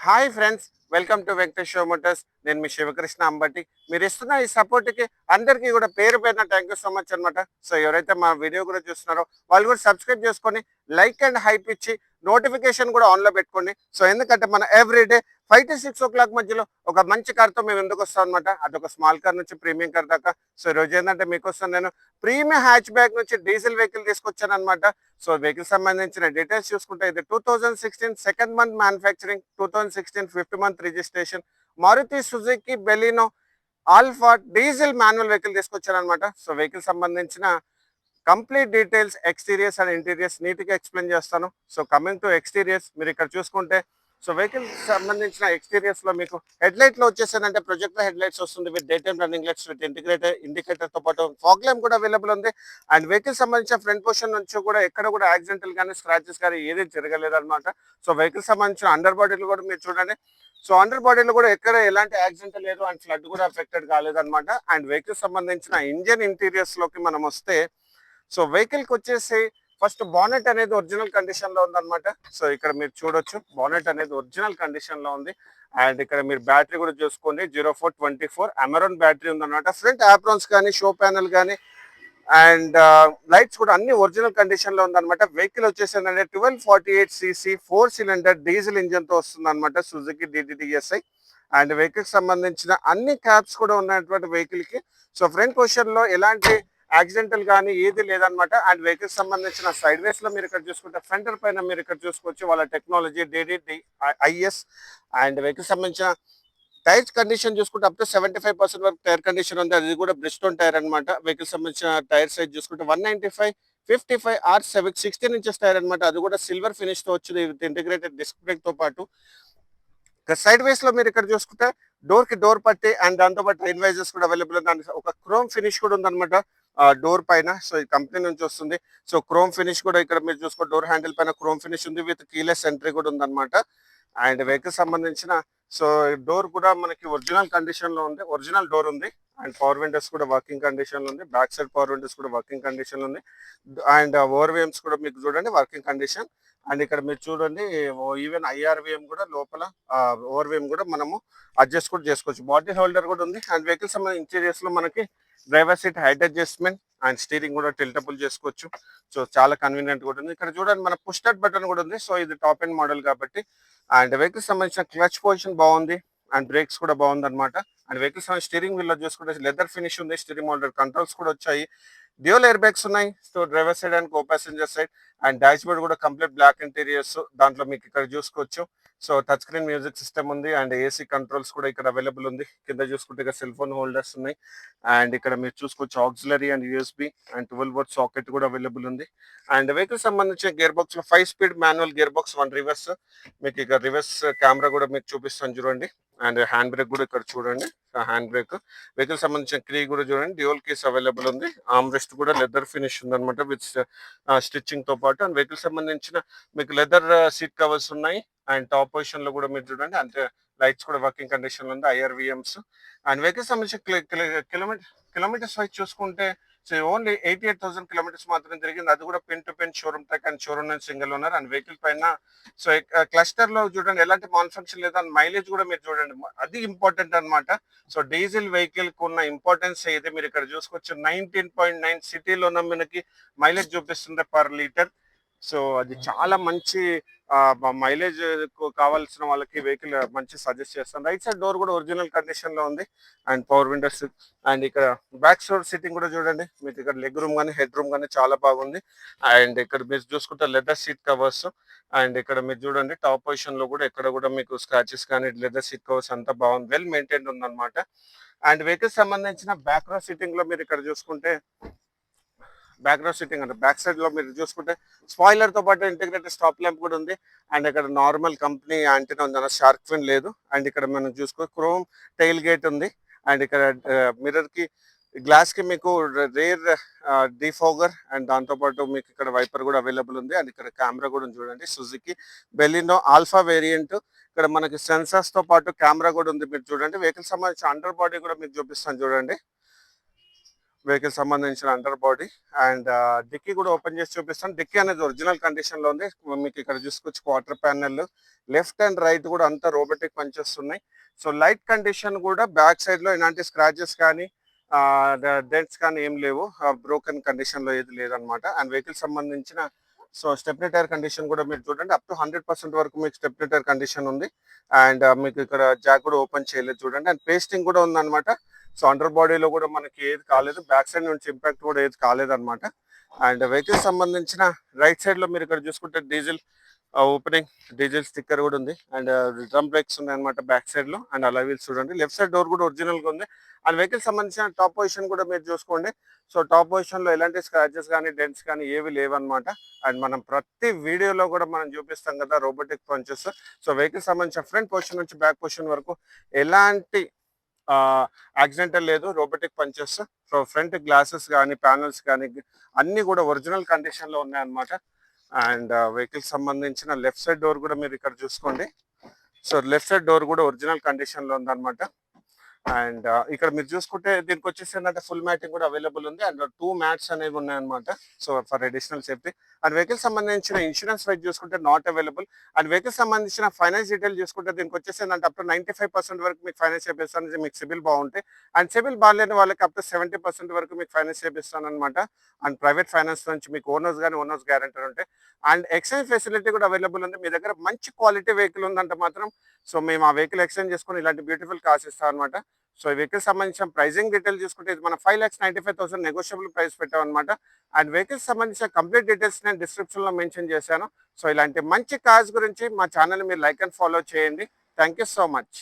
Hi friends, welcome to Venkateswara Motors. నేను మీ శివకృష్ణ అంబటి. మీరు ఇస్తున్న ఈ సపోర్ట్కి అందరికీ కూడా పేరు పేరున థ్యాంక్ యూ సో మచ్ అనమాట. సో ఎవరైతే మా వీడియో కూడా చూస్తున్నారో వాళ్ళు కూడా సబ్స్క్రైబ్ చేసుకొని లైక్ అండ్ హైప్ ఇచ్చి నోటిఫికేషన్ కూడా ఆన్లో పెట్టుకోండి. సో ఎందుకంటే మన ఎవ్రీడే 5 to 6 o'clock మధ్యలో ఒక మంచి కార్తో మేము ఎందుకు వస్తాం అనమాట. అదొక స్మాల్ కార్ నుంచి ప్రీమియం కార్ దాకా. సో ఈరోజు ఏంటంటే మీకోసం నేను ప్రీమియం హ్యాచ్ బ్యాక్ నుంచి డీజిల్ వెహికల్ తీసుకొచ్చాను అనమాట. సో వెహికల్ సంబంధించిన డీటెయిల్స్ చూసుకుంటే ఇది 2016 second month manufacturing, 2016 fifth month registration Maruti Suzuki Baleno alpha diesel manual vehicle తీసుకొచ్చాను అనమాట. సో వెహికల్ సంబంధించిన complete details, exteriors and interiors నీట్గా ఎక్స్ప్లెయిన్ చేస్తాను. సో కమింగ్ టు ఎక్స్టీరియర్స్, మీరు ఇక్కడ చూసుకుంటే సో వెహికల్ సంబంధించిన ఎక్స్టీరియర్స్ లో మీకు హెడ్ లైట్ లో వచ్చేసానంటే ప్రొజెక్టర్ హెడ్ లైట్స్ వస్తుంది with day time running lights with indicator తో పాటు ఫాగ్ ల్యాంప్ కూడా అవైలబుల్ ఉంది. అండ్ వెహికల్ సంబంధించిన ఫ్రంట్ పొజిషన్ నుంచి కూడా ఎక్కడ కూడా యాక్సిడెంటల్ కానీ స్క్రాచెస్ కానీ ఏది జరగలేదు అనమాట. సో వెహికల్ సంబంధించిన అండర్ బాడీలు కూడా మీరు చూడండి. సో అండర్ బాడీలో కూడా ఎక్కడ ఎలాంటి యాక్సిడెంట్ లేదు అండ్ ఫ్లడ్ కూడా అఫెక్టెడ్ కాలేదన్నమాట. అండ్ వెహికల్ సంబంధించిన ఇంజన్ ఇంటీరియర్స్ లోకి మనం వస్తే సో వెహికల్ కి వచ్చేసి ఫస్ట్ బానెట్ అనేది ఒరిజినల్ కండిషన్ లో ఉందన్నమాట. సో ఇక్కడ మీరు చూడొచ్చు బానెట్ అనేది ఒరిజినల్ కండిషన్ లో ఉంది. అండ్ ఇక్కడ మీరు బ్యాటరీ కూడా చూసుకోండి, 0424 అమెరాన్ బ్యాటరీ ఉందన్నమాట. ఫ్రంట్ ఆప్రాన్స్ కానీ షో ప్యానల్ కానీ అండ్ లైట్స్ కూడా అన్ని ఒరిజినల్ కండిషన్ లో ఉందన్నమాట. వెహికల్ వచ్చేసిందంటే 1248cc 4 సిలిండర్ డీజిల్ ఇంజన్ తో వస్తుంది అనమాట, సుజుకి DDTSI. అండ్ వెహికల్ సంబంధించిన అన్ని క్యాప్స్ కూడా ఉన్నటువంటి వెహికల్ కి. సో ఫ్రంట్ పొజిషన్ లో ఎలాంటి యాక్సిడెంటల్ కానీ ఏది లేదనమాట. అండ్ వెహికల్ సంబంధించిన సైడ్ వేస్ లో మీరు ఇక్కడ చూసుకుంటే ఫ్రంటర్ పైన మీరు ఇక్కడ చూసుకోవచ్చు వాళ్ళ టెక్నాలజీ DDTIS. అండ్ వెహికల్ సంబంధించిన టైర్స్ కండిషన్ చూసుకుంటే అప్ టు 75% వరకు టైర్ కండిషన్ ఉంది. అది కూడా బ్రిస్టోన్ టైర్ అనమాట. వెహికల్ సంబంధించిన టైర్ సైజ్ చూసుకుంటే 195 55 R16 ఇంచెస్ టైర్ అనమాట. అది కూడా సిల్వర్ ఫినిష్ తో వచ్చింది విత్ ఇంటిగ్రేటెడ్ డిస్క్ బ్రేక్ తో పాటు. సైడ్ వేస్ లో మీరు ఇక్కడ చూసుకుంటే డోర్ కి డోర్ పట్టి అండ్ దాంతో పాటు రైన్ వైజర్స్ కూడా అవైలబుల్ ఉంది. ఒక క్రోమ్ ఫినిష్ కూడా ఉందన్నమాట డోర్ పైన. సో ఈ కంపెనీ నుంచి వస్తుంది. సో క్రోమ్ ఫినిష్ కూడా ఇక్కడ మీరు చూసుకో, డోర్ హ్యాండిల్ పైన క్రోమ్ ఫినిష్ ఉంది విత్ కీలెస్ ఎంట్రీ కూడా ఉందన్నమాట. అండ్ వెహికల్ సంబంధించిన సో డోర్ కూడా మనకి ఒరిజినల్ కండిషన్ లో ఉంది, ఒరిజినల్ డోర్ ఉంది. అండ్ పవర్ విండోస్ కూడా వర్కింగ్ కండిషన్ లో ఉంది, బ్యాక్ సైడ్ పవర్ విండోస్ కూడా వర్కింగ్ కండిషన్ లో ఉంది. అండ్ ఓవర్విఎమ్స్ కూడా మీకు చూడండి వర్కింగ్ కండిషన్. అండ్ ఇక్కడ మీరు చూడండి ఈవెన్ IRVM కూడా లోపల ఓవర్విఎం కూడా మనము అడ్జస్ట్ కూడా చేసుకోవచ్చు. బాడీ హోల్డర్ కూడా ఉంది. అండ్ వెహికల్ సంబంధించిన ఇంటీరియర్స్ లో మనకి driver seat height adjustment and steering కూడా టిల్టబుల్ చేసుకోవచ్చు. సో చాలా కన్వీనియంట్ కూడా ఉంది. ఇక్కడ చూడండి మన పుష్ స్టార్ట్ బటన్ కూడా ఉంది. సో ఇది టాప్ ఎండ్ మోడల్ కాబట్టి. అండ్ వెహికల్ సంబంధించిన క్లచ్ పొజిషన్ బాగుంది అండ్ బ్రేక్స్ కూడా బాగుంది అనమాట. అండ్ వెహికల్ సంబంధించిన స్టీరింగ్ వీల్ లో చూసుకుంటే లెదర్ ఫినిష్ ఉంది. స్టీరింగ్ మోడల్ కంట్రోల్స్ కూడా వచ్చాయి. డ్యూయల్ ఎయిర్ బ్యాగ్స్ ఉన్నాయి. So driver side and co passenger side. And dash board కూడా కంప్లీట్ బ్లాక్ ఇంటీరియర్స్. దాంట్లో మీకు ఇక్కడ చూసుకోవచ్చు. So touch screen music system ఉంది అండ్ AC కంట్రోల్స్ కూడా ఇక్కడ అవైలబుల్ ఉంది. కింద చూసుకుంటే ఇక్కడ సెల్ ఫోన్ హోల్డర్స్ ఉన్నాయి. అండ్ ఇక్కడ మీరు చూసుకోవచ్చు auxiliary and USB and 12 volt socket కూడా అవైలబుల్ ఉంది. అండ్ వెహికల్ సంబంధించిన గేర్ బాక్స్ లో 5 speed manual gearbox, 1 reverse. మీకు ఇక్కడ రివర్స్ కెమెరా కూడా మీకు చూపిస్తాను చూడండి. అండ్ హ్యాండ్ బ్రేక్ కూడా ఇక్కడ చూడండి, హ్యాండ్ బ్రేక్. వెహికల్ సంబంధించిన కీ కూడా చూడండి, డ్యూయల్ కీస్ అవైలబుల్ ఉంది. ఆర్మ్ రెస్ట్ కూడా లెదర్ ఫినిష్ ఉంది అనమాట విత్ స్టిచ్చింగ్ తో పాటు. అండ్ వెహికల్ సంబంధించిన మీకు లెదర్ సీట్ కవర్స్ ఉన్నాయి. అండ్ టాప్ పొజిషన్ లో కూడా మీరు చూడండి అంటే లైట్స్ కూడా వర్కింగ్ కండిషన్ లో ఉంది, IRVMs. అండ్ వెహికల్ సంబంధించిన కిలోమీటర్స్ వైజ్ చూసుకుంటే సో ఓన్లీ 88,000 కిలోమీటర్స్ మాత్రం తిరిగింది. అది కూడా pen to pen showroom track and showroom నుంచి సింగిల్ ఓనర్. అండ్ వెహికల్ పైన సో క్లస్టర్ లో చూడండి ఎలాంటి మాన్ఫంక్షన్ లేదా మైలేజ్ కూడా మీరు చూడండి, అది ఇంపార్టెంట్ అనమాట. సో డీజిల్ వెహికల్ కు ఉన్న ఇంపార్టెన్స్ అయితే మీరు ఇక్కడ చూసుకోవచ్చు. 19.9 సిటీలో మనకి మైలేజ్ చూపిస్తుంది పర్ లీటర్. సో అది చాలా మంచి మైలేజ్ కావాల్సిన వాళ్ళకి వెహికల్ మంచి సజెస్ట్ చేస్తాను. రైట్ సైడ్ డోర్ కూడా ఒరిజినల్ కండిషన్ లో ఉంది అండ్ పవర్ విండోస్. అండ్ ఇక్కడ బ్యాక్ సైడ్ సిట్టింగ్ కూడా చూడండి, మీకు ఇక్కడ లెగ్ రూమ్ కానీ హెడ్ రూమ్ కానీ చాలా బాగుంది. అండ్ ఇక్కడ మీరు చూసుకుంటే లెదర్ సీట్ కవర్స్. అండ్ ఇక్కడ మీరు చూడండి టాప్ పొజిషన్ లో కూడా ఎక్కడ కూడా మీకు స్క్రాచెస్ కానీ లెదర్ సీట్ కవర్స్ అంతా బాగుంది, వెల్ మెయింటైన్ ఉందన్నమాట. అండ్ వెహికల్ సంబంధించిన బ్యాక్ రో సిట్టింగ్ లో మీరు ఇక్కడ చూసుకుంటే బ్యాక్ రో సిట్టింగ్ అంటే బ్యాక్ సైడ్ లో మీరు చూసుకుంటే స్పాయిలర్ తో పాటు ఇంటిగ్రేటెడ్ స్టాప్ ల్యాంప్ కూడా ఉంది. అండ్ ఇక్కడ నార్మల్ కంపెనీ యాంటీనా ఉంది, షార్క్ ఫిన్ లేదు. అండ్ ఇక్కడ మనం చూసుకో క్రోమ్ టైల్ గేట్ ఉంది. అండ్ ఇక్కడ మిర్రర్ కి గ్లాస్ కి మీకు రేర్ డిఫోగర్ అండ్ దాంతో పాటు మీకు ఇక్కడ వైపర్ కూడా అవైలబుల్ ఉంది. అండ్ ఇక్కడ కెమెరా కూడా ఉంది చూడండి, సుజుకి బెలినో ఆల్ఫా వేరియంట్. ఇక్కడ మనకి సెన్సార్స్ తో పాటు కెమెరా కూడా ఉంది మీరు చూడండి. వెహికల్ సంబంధించిన అండర్ బాడీ కూడా మీకు చూపిస్తాను చూడండి. వెహికల్ సంబంధించిన అండర్ బాడీ అండ్ డిక్కీ కూడా ఓపెన్ చేసి చూపిస్తాను. డిక్కీ అనేది ఒరిజినల్ కండిషన్ లో ఉంది. మీకు ఇక్కడ చూసుకోవచ్చు quarter panel, left and right కూడా అంతా రోబోటిక్ పంచెస్ ఉన్నాయి. సో లైట్ కండిషన్ కూడా బ్యాక్ సైడ్ లో ఎలాంటి స్క్రాచెస్ కానీ డెంట్స్ కానీ ఏం లేవు. బ్రోకెన్ కండిషన్ లో ఏది లేదనమాట. అండ్ వెహికల్ సంబంధించిన సో స్టెప్నీ టైర్ కండిషన్ కూడా మీరు చూడండి, అప్ టు 100% వరకు మీకు స్టెప్నీ టైర్ కండిషన్ ఉంది. అండ్ మీకు ఇక్కడ జాక్ కూడా ఓపెన్ చేయలేదు చూడండి. అండ్ పేస్టింగ్ కూడా ఉందన్నమాట. సో అండర్ బాడీలో కూడా మనకి ఏది కాలేదు, బ్యాక్ సైడ్ నుంచి ఇంపాక్ట్ కూడా ఏది కాలేదన్నమాట. అండ్ వెహికల్ సంబంధించిన రైట్ సైడ్ లో మీరు ఇక్కడ చూసుకుంటే డీజిల్ ఓపెనింగ్, డీజిల్ స్టిక్కర్ కూడా ఉంది. అండ్ డ్రమ్ బ్రేక్స్ ఉన్నాయి అనమాట బ్యాక్ సైడ్ లో. అండ్ అలా వీల్స్ చూడండి, లెఫ్ట్ సైడ్ డోర్ కూడా ఒరిజినల్ గా ఉంది. అండ్ వెహికల్ సంబంధించిన టాప్ పొజిషన్ కూడా మీరు చూసుకోండి. సో టాప్ పొజిషన్ లో ఎలాంటి స్క్రాచెస్ కానీ డెంట్స్ కానీ ఏవి లేవన్నమాట. అండ్ మనం ప్రతి వీడియోలో కూడా మనం చూపిస్తాం కదా రోబోటిక్ పంచెస్. సో వెహికల్ సంబంధించిన ఫ్రంట్ పొజిషన్ నుంచి బ్యాక్ పొజిషన్ వరకు ఎలాంటి యాక్సిడెంటల్ లేదు, robotic punches. So front glasses కానీ ప్యానల్స్ కానీ అన్ని కూడా ఒరిజినల్ కండిషన్ లో ఉన్నాయన్నమాట. అండ్ వెహికల్ సంబంధించిన లెఫ్ట్ సైడ్ డోర్ కూడా మీరు ఇక్కడ చూసుకోండి. సో లెఫ్ట్ సైడ్ డోర్ కూడా ఒరిజినల్ కండిషన్ లో ఉందన్నమాట. అండ్ ఇక్కడ మీరు చూసుకుంటే దీనికి వచ్చేసి ఏంటంటే ఫుల్ మ్యాటింగ్ కూడా అవైలబుల్ ఉంది. అండ్ 2 మ్యాట్స్ అనేవి ఉన్నాయన్నమాట. So for additional safety. And vehicle సంబంధించిన ఇన్సూరెన్స్ వైజ్ చూసుకుంటే నాట్ అవైలబుల్. అండ్ వెహికల్ సంబంధించిన ఫైనాన్స్ డీటెయిల్ చూసుకుంటే దీనికి వచ్చేసి ఏంటంటే అప్ టు 95% వరకు మీకు ఫైనాన్స్ చేపిస్తాను, మీకు సిబిల్ బాగుంటాయి. అండ్ సిబిల్ బాగాలేని వాళ్ళకి అప్ టు 70% వరకు మీకు ఫైనాన్స్ చేపిస్తాను అనమాట. అండ్ ప్రైవేట్ ఫైనాన్స్ నుంచి మీకు ఓనర్స్ కానీ ఓనర్స్ గ్యారెంటీ ఉంటాయి. అండ్ ఎక్స్చేంజ్ ఫెసిలిటీ కూడా అవైలబుల్ ఉంది. మీ దగ్గర మంచి క్వాలిటీ వెహికల్ ఉందంటే మాత్రం సో మేము ఆ వెహికల్ ఎక్స్చేంజ్ చేసుకుని ఇలాంటి బ్యూటిఫుల్ కార్స్ ఇస్తాం అనమాట. సో ఈ వెహికల్ సంబంధించిన ప్రైజింగ్ డీటెయిల్ చూసుకుంటే ఇది మనం 5,95,000 నెగోషియబుల్ ప్రైస్ పెట్టాం అనమాట. అండ్ వెహికల్స్ సంబంధించిన కంప్లీట్ డీటెయిల్స్ నేను డిస్క్రిప్షన్ లో మెన్షన్ చేశాను. సో ఇలాంటి మంచి కార్స్ గురించి మా ఛానల్ మీరు లైక్ అండ్ ఫాలో చేయండి. Thank you so much.